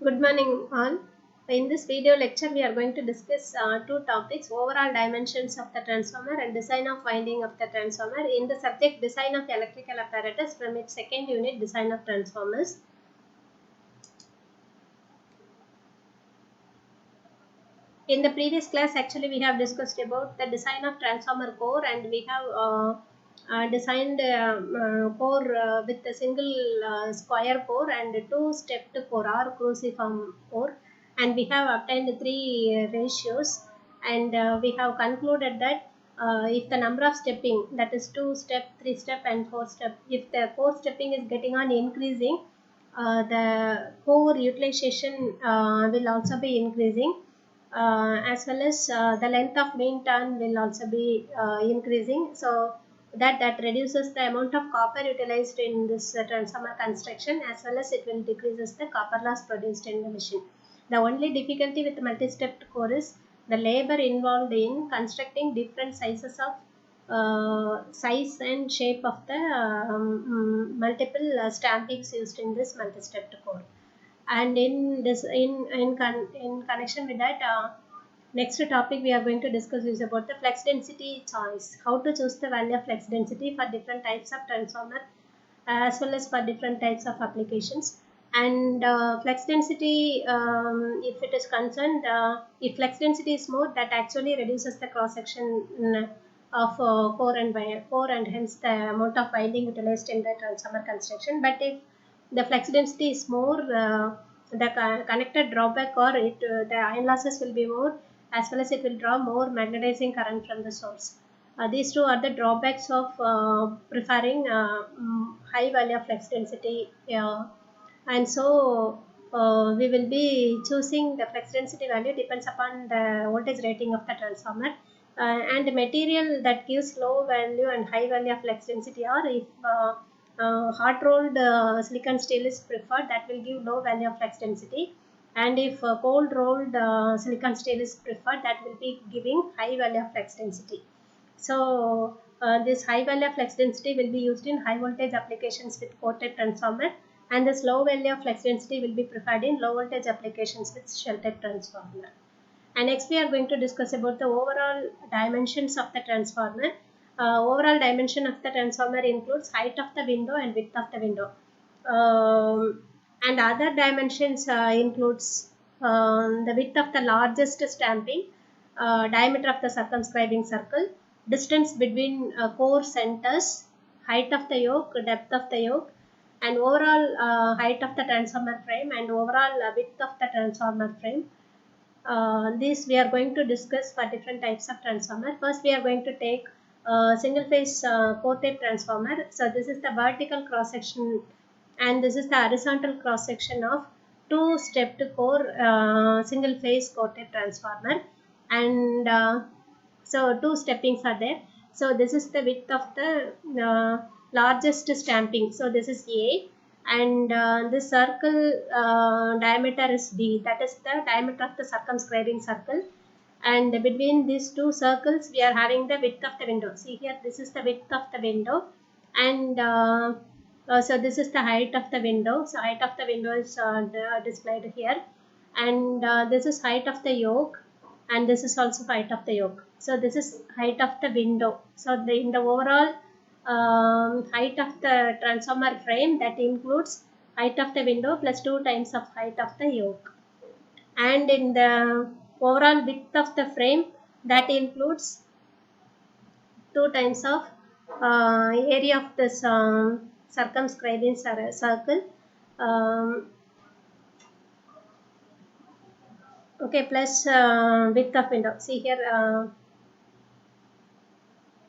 Good morning all. In this video lecture we are going to discuss two topics: overall dimensions of the transformer and design of winding of the transformer in the subject design of electrical apparatus from its second unit design of transformers. In the previous class actually we have discussed about the design of transformer core, and we have designed core with a single square core and two stepped core or cruciform core, and we have obtained three ratios, and we have concluded that if the number of stepping, that is 2 step, 3 step and 4 step, if the core stepping is getting on increasing, the core utilization will also be increasing, as well as the length of main turn will also be increasing, so that reduces the amount of copper utilized in this transformer construction, as well as it will decreases the copper loss produced in the machine. The only difficulty with multi-stepped core is the labor involved in constructing different sizes of size and shape of the multiple stampings used in this multi-stepped core. And in this in connection with that, next topic we are going to discuss is about the flex density choice, how to choose the value of flex density for different types of transformer, as well as for different types of applications. And flex density, if it is concerned, if flex density is more, that actually reduces the cross section of core and hence the amount of winding utilized in the transformer construction. But if the flex density is more, the connected drawback or the iron losses will be more, as well as it will draw more magnetizing current from the source. These two are the drawbacks of preferring high value of flex density, and so we will be choosing the flex density value depends upon the voltage rating of the transformer, and the material that gives low value and high value of flex density, or if hot rolled silicon steel is preferred, that will give low value of flex density, and if cold rolled silicon steel is preferred, that will be giving high value of flex density. So this high value of flex density will be used in high voltage applications with coated transformer, and this low value of flex density will be preferred in low voltage applications with sheltered transformer. And next we are going to discuss about the overall dimensions of the transformer. Overall dimension of the transformer includes height of the window and width of the window. And other dimensions includes the width of the largest stamping, diameter of the circumscribing circle, distance between core centers, height of the yoke, depth of the yoke, and overall height of the transformer frame and overall width of the transformer frame. This we are going to discuss for different types of transformer. First we are going to take single phase core type transformer. So this is the vertical cross section, and this is the horizontal cross section of two stepped core single phase core type transformer, and so two steppings are there. So this is the width of the largest stamping, so this is A, and this circle diameter is D, that is the diameter of the circumscribing circle, and between these two circles we are having the width of the window. See here, this is the width of the window, and so this is the height of the window. So height of the window is displayed here, and this is height of the yoke, and this is also height of the yoke. So this is height of the window. So in the overall height of the transformer frame, that includes height of the window plus 2 times of height of the yoke, and in the overall width of the frame, that includes 2 times of area of this circumscribing circle, okay, plus width of window. See here,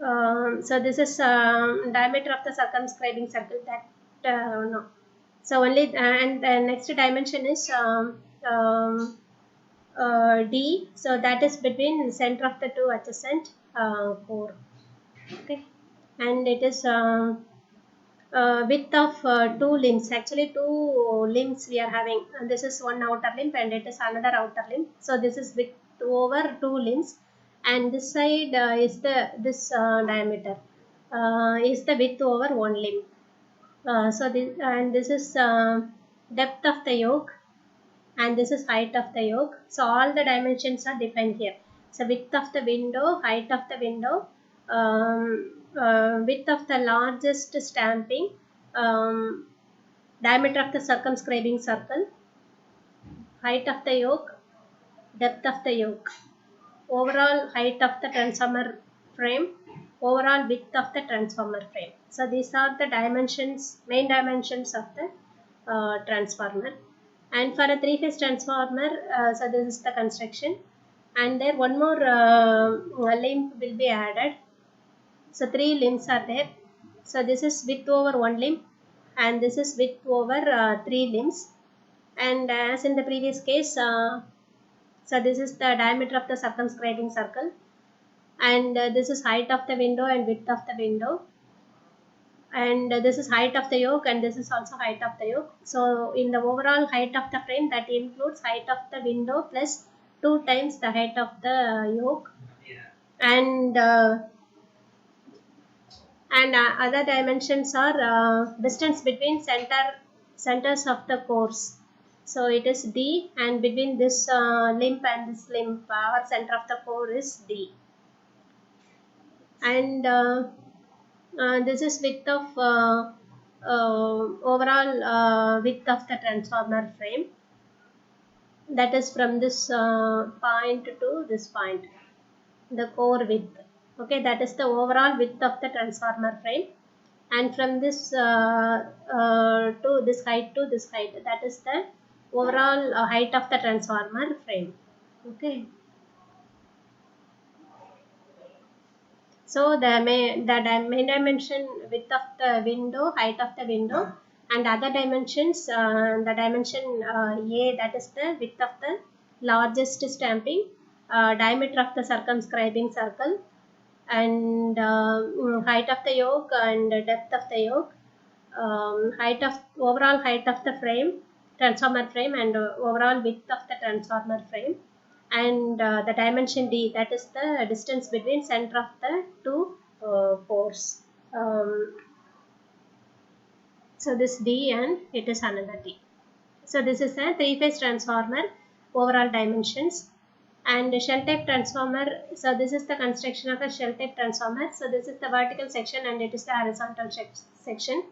so this is diameter of the circumscribing circle, that no. So only and the next dimension is D, so that is between center of the two adjacent core, okay, and it is width of two limbs. Actually two limbs we are having, and this is one outer limb and it is another outer limb. So this is width over two limbs, and this side is the this diameter is the width over one limb. So this, and this is depth of the yoke, and this is height of the yoke. So all the dimensions are defined here. So width of the window, height of the window, width of the largest stamping, diameter of the circumscribing circle, height of the yoke, depth of the yoke, overall height of the transformer frame, overall width of the transformer frame. So these are the dimensions, main dimensions of the transformer. And for a three-phase transformer, so this is the construction, and there one more limb will be added. So three limbs are there. So this is width over one limb, and this is width over three limbs. And as in the previous case, so this is the diameter of the circumscribing circle, and this is height of the window and width of the window, and this is height of the yoke, and this is also height of the yoke. So in the overall height of the frame, that includes height of the window plus 2 times the height of the yoke, and other dimensions are distance between centers of the cores. So it is D, and between this limb and this limb, our center of the core is D. And this is width of overall width of the transformer frame. That is from this point to this point, the core width. Okay, that is the overall width of the transformer frame. And from this to this height, that is the overall height of the transformer frame. Okay. So the main dimension, width of the window, height of the window, and other dimensions, the dimension A, that is the width of the largest stamping, diameter of the circumscribing circle, and height of the yoke and depth of the yoke, overall height of the frame, transformer frame, and overall width of the transformer frame, and the dimension D, that is the distance between center of the two cores. So this D, and it is another D. So this is a three-phase transformer, overall dimensions. And shell type transformer, so this is the construction of a shell type transformer. So this is the vertical section, and it is the horizontal section.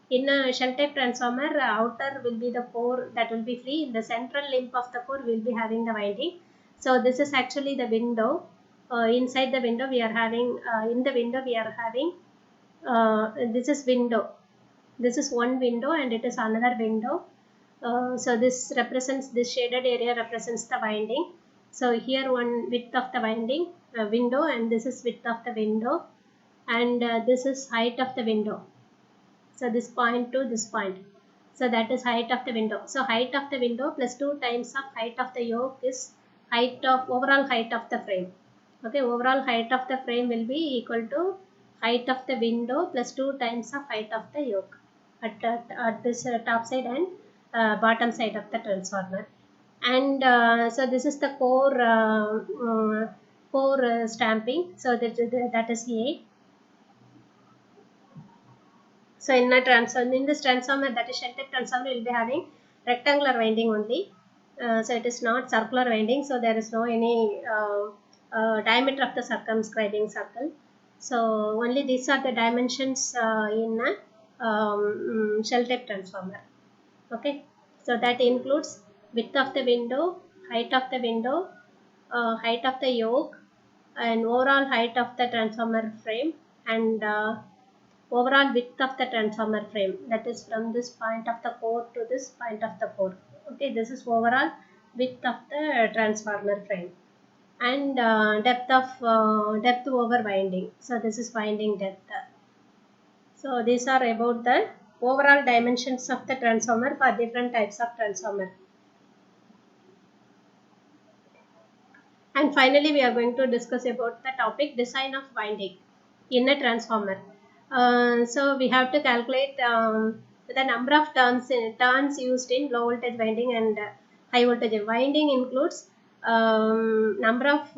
In a shell type transformer, outer will be the core that will be free. The central limb of the core will be having the winding. So this is actually the window. Inside the window we are having, in the window we are having, this is window. This is one window, and it is another window. So this represents, this shaded area represents the winding. So here one width of the winding window, and this is width of the window, and this is height of the window. So this point to this point, so that is height of the window. So height of the window plus 2 times of height of the yoke is height of overall height of the frame. Okay, overall height of the frame will be equal to height of the window plus 2 times of height of the yoke at this top side and bottom side of the transformer. And so this is the core stamping. So that is A. So in this transformer, that is shell type transformer, will be having rectangular winding only. So it is not circular winding. So there is no any diameter of the circumscribing circle. So only these are the dimensions in a shell type transformer. Okay. So that includes width of the window, height of the window, height of the yoke, and overall height of the transformer frame, and overall width of the transformer frame, that is from this point of the core to this point of the core. Okay, this is overall width of the transformer frame, and depth over winding. So this is winding depth. So these are about the overall dimensions of the transformer for different types of transformer. And finally, we are going to discuss about the topic design of winding in a transformer. So we have to calculate the number of turns used in low voltage winding and high voltage winding. Includes number of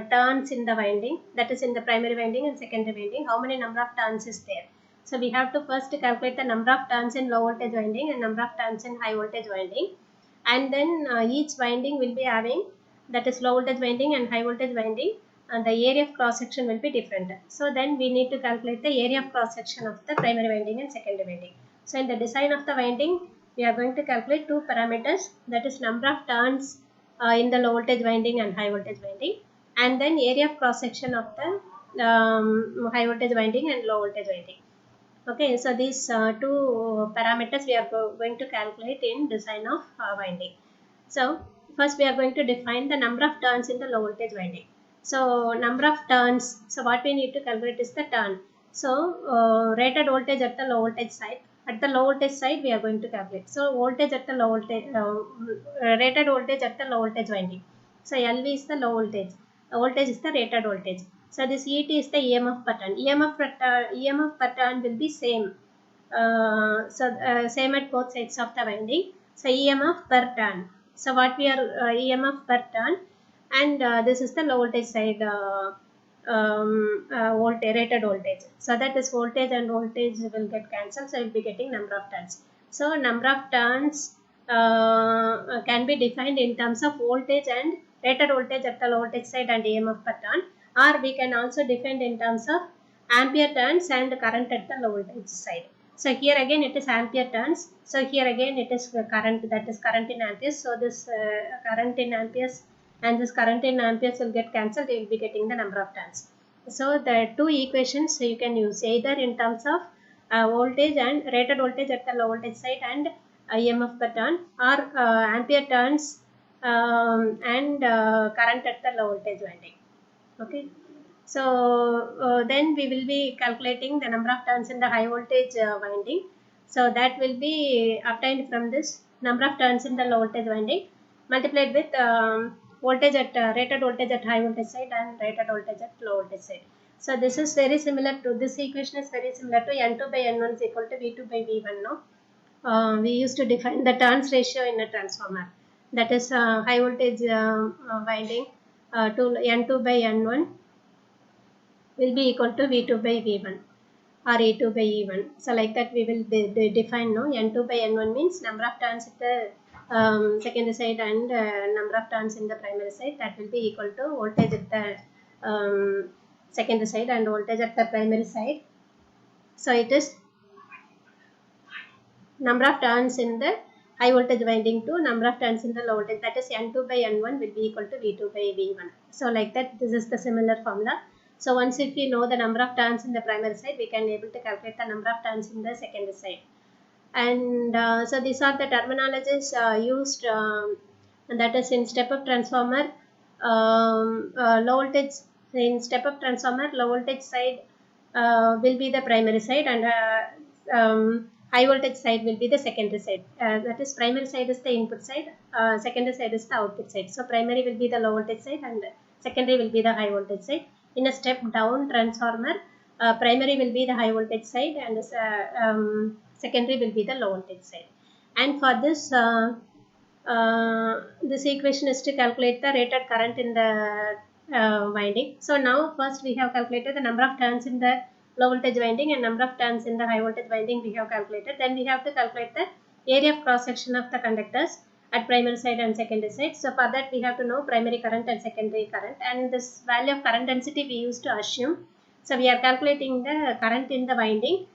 turns in the winding, that is in the primary winding and secondary winding. How many number of turns is there? So we have to first calculate the number of turns in low voltage winding and number of turns in high voltage winding. and then each winding will be having, that is low voltage winding and high voltage winding, and the area of cross section will be different. So then we need to calculate the area of cross section of the primary winding and secondary winding. So in the design of the winding, we are going to calculate two parameters, that is number of turns in the low voltage winding and high voltage winding, and then area of cross section of the high voltage winding and low voltage winding. Okay, so these two parameters we are going to calculate in design of winding. So first we are going to define the number of turns in the low voltage winding. So number of turns, so what we need to calculate is the turn. So rated voltage at the low voltage side. At the low voltage side we are going to calculate. So voltage at the low voltage, rated voltage at the low voltage winding. So LV is the low voltage. Voltage is the rated voltage. So this ET is the EMF per turn. EMF per turn will be same. Same at both sides of the winding. So EMF per turn. So what we are EMF per turn, and this is the low voltage side voltage, rated voltage. So that is voltage and voltage will get cancelled. So we will be getting number of turns. So number of turns can be defined in terms of voltage and rated voltage at the low voltage side and EMF per turn, or we can also define in terms of ampere turns and current at the low voltage side. So here again it is ampere turns. So here again it is current, that is current in amperes. So this current in amperes and this current in amperes will get cancelled. You will be getting the number of turns. So the two equations you can use either in terms of voltage and rated voltage at the low voltage side and EMF per turn, or ampere turns and current at the low voltage winding. Okay. So then we will be calculating the number of turns in the high voltage winding. So that will be obtained from this number of turns in the low voltage winding multiplied with voltage at rated voltage at high voltage side and rated voltage at low voltage side. So this is very similar to, this equation is very similar to N2 by N1 is equal to V2 by V1. No, we used to define the turns ratio in a transformer. That is high voltage winding to N2 by N1 will be equal to V2 by V1 or E2 by E1. So like that we will define, no, N2 by N1 means number of turns at the secondary side and number of turns in the primary side, that will be equal to voltage at the secondary side and voltage at the primary side. So it is number of turns in the high voltage winding to number of turns in the low voltage, that is N2 by N1 will be equal to V2 by V1. So like that, this is the similar formula. So once if we know the number of turns in the primary side, we can able to calculate the number of turns in the secondary side. And so these are the terminologies used, that is in step-up transformer, low voltage, in step-up transformer, low voltage side will be the primary side and high voltage side will be the secondary side. That is primary side is the input side, secondary side is the output side. So primary will be the low voltage side and secondary will be the high voltage side. In a step down transformer, primary will be the high voltage side and secondary will be the low voltage side. And for this, this equation is to calculate the rated current in the winding. So now first we have calculated the number of turns in the low voltage winding and number of turns in the high voltage winding we have calculated. Then we have to calculate the area of cross section of the conductors at primary side and secondary side. So for that we have to know primary current and secondary current, and this value of current density we used to assume. So we are calculating the current in the winding,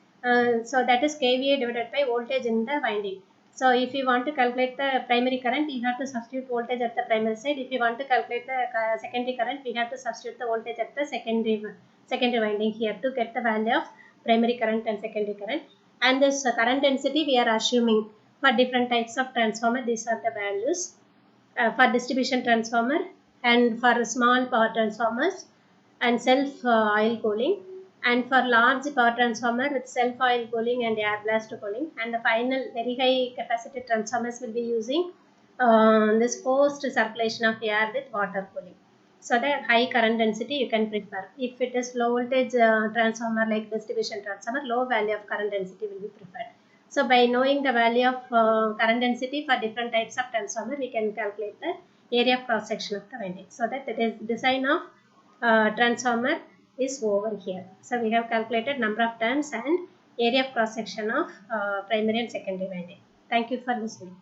so that is kVA divided by voltage in the winding. So if you want to calculate the primary current, you have to substitute voltage at the primary side. If you want to calculate the secondary current, we have to substitute the voltage at the secondary winding here to get the value of primary current and secondary current. And this current density we are assuming for different types of transformer. These are the values for distribution transformer and for small power transformers and self oil cooling, and for large power transformer with self oil cooling and air blast cooling, and the final very high capacity transformers will be using this forced circulation of air with water cooling. So the high current density you can prefer. If it is low voltage transformer like distribution transformer, low value of current density will be preferred. So by knowing the value of current density for different types of transformer, we can calculate the area of cross section of the winding. So that it is design of transformer is over here. So we have calculated number of turns and area of cross section of primary and secondary winding. Thank you for listening.